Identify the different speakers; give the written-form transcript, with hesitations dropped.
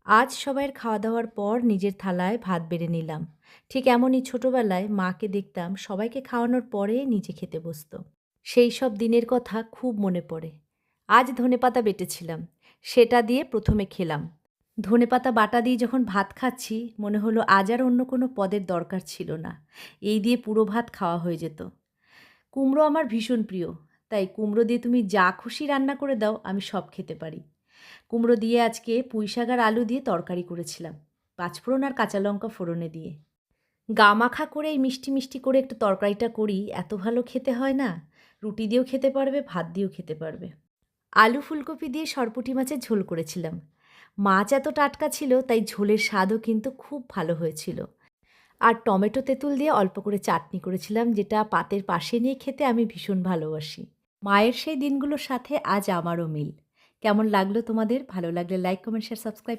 Speaker 1: আজ সবাইয়ের খাওয়া-দাওয়ার পর নিজের থালায় ভাত বেড়ে নিলাম। ঠিক এমনই ছোটবেলায় মাকে দেখতাম সবাইকে খাওয়ানোর পরে নিজে খেতে বসত। সেই সব দিনের কথা খুব মনে পড়ে। আজ ধনেপাতা বেটেছিলাম। সেটা দিয়ে ১ম এ খেলাম। ধনেপাতা বাটা দিয়ে যখন ভাত খাচ্ছি, মনে হলো আজ আর অন্য কোনো পদের দরকার ছিল না। এই দিয়ে পুরো ভাত খাওয়া হয়ে যেত। কুমড়ো আমার ভীষণ প্রিয়। তাই কুমড়ো দিয়ে তুমি যা খুশি রান্না করে দাও, আমি সব খেতে পারি। কুমড়ো দিয়ে আজকে পুঁইশাক আর আলু দিয়ে তরকারি করেছিলাম। পাঁচফোড়ন আর কাঁচা লঙ্কা ফোড়নে দিয়ে। গা মাখা করে এই মিষ্টি, মিষ্টি করে একটু তরকারিটা করি, এত ভালো খেতে হয় না? রুটি দিয়েও খেতে পারবে, ভাত দিয়েও খেতে পারবে। আলু ফুলকপি দিয়ে সরপুঁটি মাছের ঝোল করেছিলাম। মাছ এত টাটকা ছিল তাই ঝোলের স্বাদও কিন্তু খুব ভালো হয়েছিল। আর টমেটো তেঁতুল দিয়ে অল্প করে চাটনি করেছিলাম, যেটা পাতের পাশে নিয়ে খেতে আমি ভীষণ ভালোবাসি। মায়ের সেই দিনগুলোর সাথে আজ আমারও মিল। কেমন লাগলো তোমাদের? ভালো লাগলে লাইক, কমেন্ট, শেয়ার, সাবস্ক্রাইব